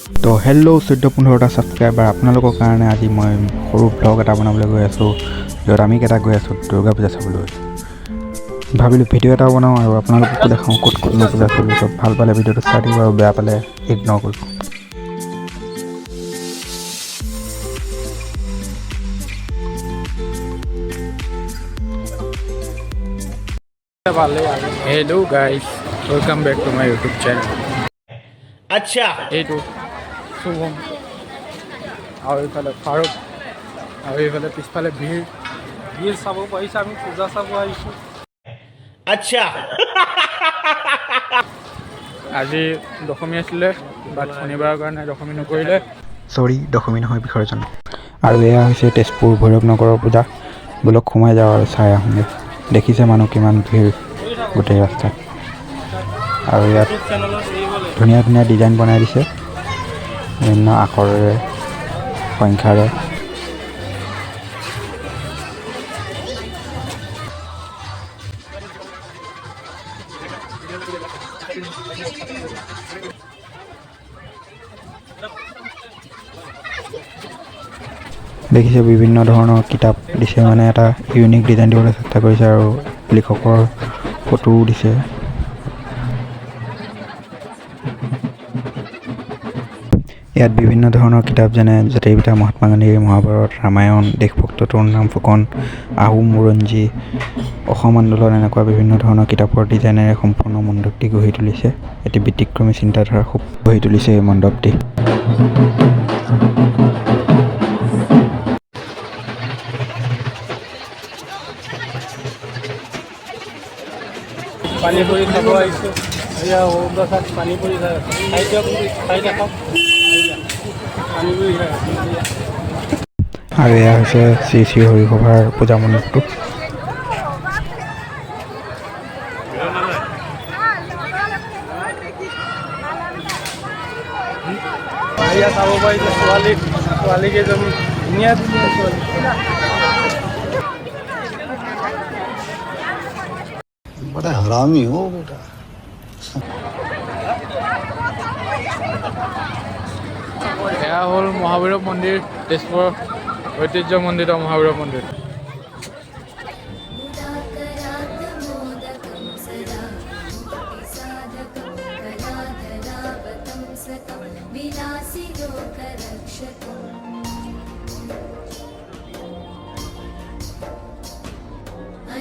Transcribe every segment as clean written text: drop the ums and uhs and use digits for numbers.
তো hello' 14-15টা subscriber আপোনালোকৰ কাৰণে আজি মই সৰু ব্লগ এটা বনাবলৈ গৈ আছোঁ, য'ত আমি কেইটা গৈ আছোঁ দুৰ্গা পূজা চাবলৈ। ভাবিলোঁ ভিডিঅ' এটা বনাওঁ আৰু আপোনালোককো দেখাওঁ ক'ত ক'তনো পূজা চলি। চব ভাল পালে ভিডিঅ'টো চাই দিব আৰু বেয়া পালে ইগন'ৰ কৰিব। Hello' guys, welcome back to my YouTube channel. अच्छा এইটো শুভম আৰু এইফালে ফাৰুক আৰু এইফালে পিছফালে ভিৰ চাব পাৰিছে। আমি পূজা চাব আহিছোঁ। अच्छा আজি দশমী আছিলে, বাট শনিবাৰৰ কাৰণে দশমী নকৰিলে। চৰি, দশমী নহয়, বিসৰ্জন। আৰু এয়া হৈছে তেজপুৰ ভৈৰৱ নগৰৰ পূজা। বলক সোমাই যাওঁ আৰু চাই আহোঁগৈ। দেখিছে মানুহ কিমান ভিৰ গোটেই ৰাস্তাত। আৰু ইয়াত ধুনীয়া ধুনীয়া ডিজাইন বনাই দিছে বিভিন্ন আখৰেৰে, সংখ্যাৰে। দেখিছে বিভিন্ন ধৰণৰ কিতাপ দিছে, মানে এটা ইউনিক ডিজাইন দিবলৈ চেষ্টা কৰিছে আৰু লিখকৰ ফটোও দিছে। ইয়াত বিভিন্ন ধৰণৰ কিতাপ যেনে জাতিৰ পিতা মহাত্মা গান্ধীৰ মহাভাৰত, ৰামায়ণ, দেশভক্ত তৰুণৰাম ফুকন, আহোম বুৰঞ্জী, অসম আন্দোলন, এনেকুৱা বিভিন্ন ধৰণৰ কিতাপৰ ডিজাইনেৰে সম্পূৰ্ণ মণ্ডপটি গঢ়ি তুলিছে। এটি ব্যতিক্ৰমী চিন্তাধাৰা খুব গঢ়ি তুলিছে এই মণ্ডপটি। পানী পুৰি খাব আহিছোঁ। এয়া অৰুণাচলত পানী পুৰি খাই নাখাওঁ, পানী পুৰি খাই। আৰু এয়া হৈছে শ্ৰী শ্ৰী হৰিসভাৰ পূজা মণ্ডপটো। এয়া চাব পাৰিছে ছোৱালীকেইজনী, ধুনীয়া ধুনীয়া ছোৱালী। बड़ा हरामी हो बेटा। এয়া হ'ল মহাভৈৰৱ মন্দিৰ, তেজপুৰৰ ঐতিহ্যমণ্ডিত মহাভৈৰৱ মন্দিৰ।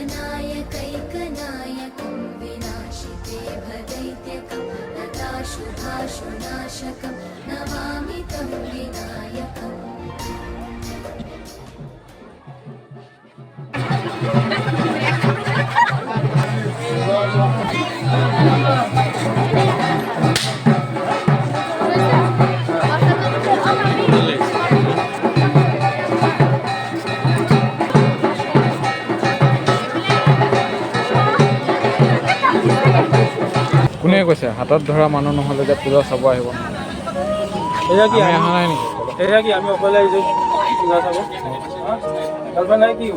अनायकैकनायकं विनाशिते भदैत्यकं नताशुभाशुनाशकं नमामि तं विनायकम्। কোনে কৈছে হাতত ধৰা মানুহ নহ'লে যে পূজা চাব আহিব নোৱাৰে? এয়া কি আমি অহা নাই নেকি? এয়া কি আমি অকলে আহিছোঁ পূজা চাব? ভাল পোৱা নাই কি?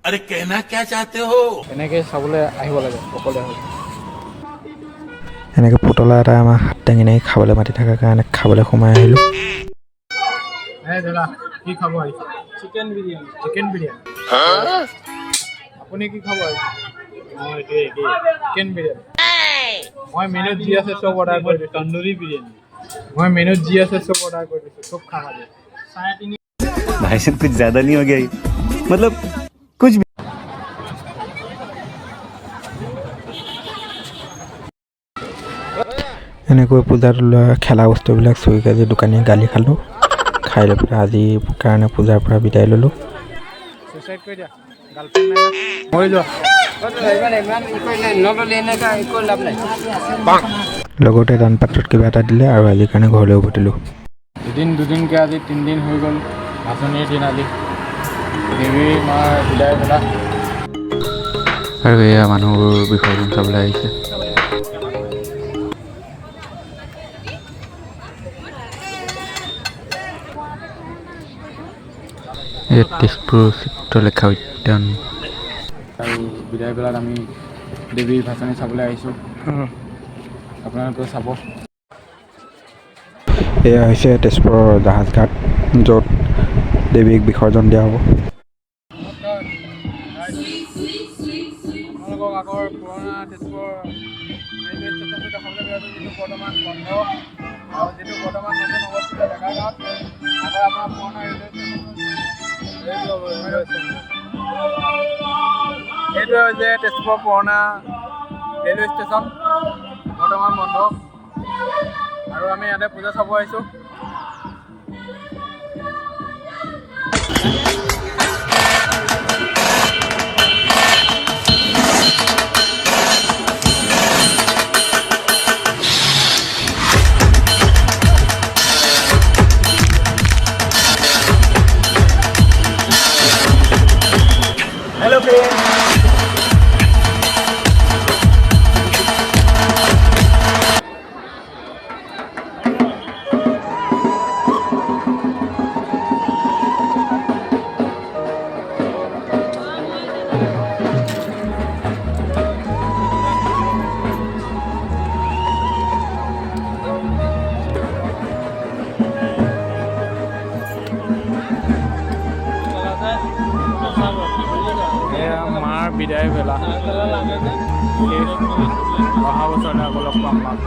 अरे कहना क्या चाहते हो? এনেকৈ চাবলৈ আহিব লাগে অকলে হ'লে। এনেকৈ পুতলা এটা আমাৰ হাত দাঙি দাঙি খাবলৈ মাতি থকাৰ কাৰণে খাবলৈ সোমাই আহিলোঁ। দাদা কি খাব আহিছে? চিকেন বিৰিয়ানী। চিকেন বিৰিয়ানী। আপুনি কি খাব আহিছে? মই এইটোৱে চিকেন বিৰিয়ানী। মই মেনুত যি আছে চব অৰ্ডাৰ কৰি দিছোঁ। তন্দুৰী বিৰিয়ানী। মই মেনুত যি আছে চব অৰ্ডাৰ কৰি দিছোঁ, চব খাম আজি। 3.5 भाई साहब कुछ ज्यादा नहीं हो गया ये? मतलब कुछ भी। এনেকৈ পূজাত লোৱা খেলা বস্তুবিলাক চুৰি কাজি দোকানীয়ে গালি খালোঁ। খাই লৈ পেলাই আজিৰ কাৰণে পূজাৰ পৰা বিদায় ল'লোঁ। চুইচাইড কৰি দিয়া, গাৰ্লফ্ৰেণ্ড নাই মৰি যোৱা। লগতে দান পাত্ৰত কিবা এটা দিলে আৰু আজিৰ কাৰণে ঘৰলৈ উভতিলোঁ। এদিন দুদিনকৈ আজি 3 দিন হৈ গ'ল ভাচনিৰ দিন আজি। দেৱী মাৰ বিদায় বেলা। আৰু এয়া মানুহবোৰ বিসৰ্জন চাবলৈ আহিছে। ইয়াত তেজপুৰ চিত্ৰলেখা উদ্যান। আৰু বিদায় বেলাত আমি দেৱীৰ ভাচনি চাবলৈ আহিছোঁ। আপোনালোকেও চাব। এয়া হৈছে তেজপুৰৰ জাহাজ ঘাট, য'ত দেৱীক বিসৰ্জন দিয়া হ'ব। আপোনালোকক আগৰ পুৰণা তেজপুৰ ৰেলৱে ষ্টেচনটো দেখাবলৈ গৈ আছোঁ, যিটো বৰ্তমান বন্ধ আৰু যিটো বৰ্তমান নতুন অৱস্থিত ডেকা গাঁৱত। আগৰ আমাৰ পুৰণা ৰেলৱে ষ্টেচন এইটোৱে হৈছে তেজপুৰৰ পুৰণা ৰেলৱে ষ্টেচন, বৰ্তমান বন্ধ আৰু আমি ইয়াতে পূজা চাব আহিছোঁ। Hello friend. এয়া মাৰ বিদায় বেলা, অহা বছৰলৈ আকৌ লগ পাম মাক।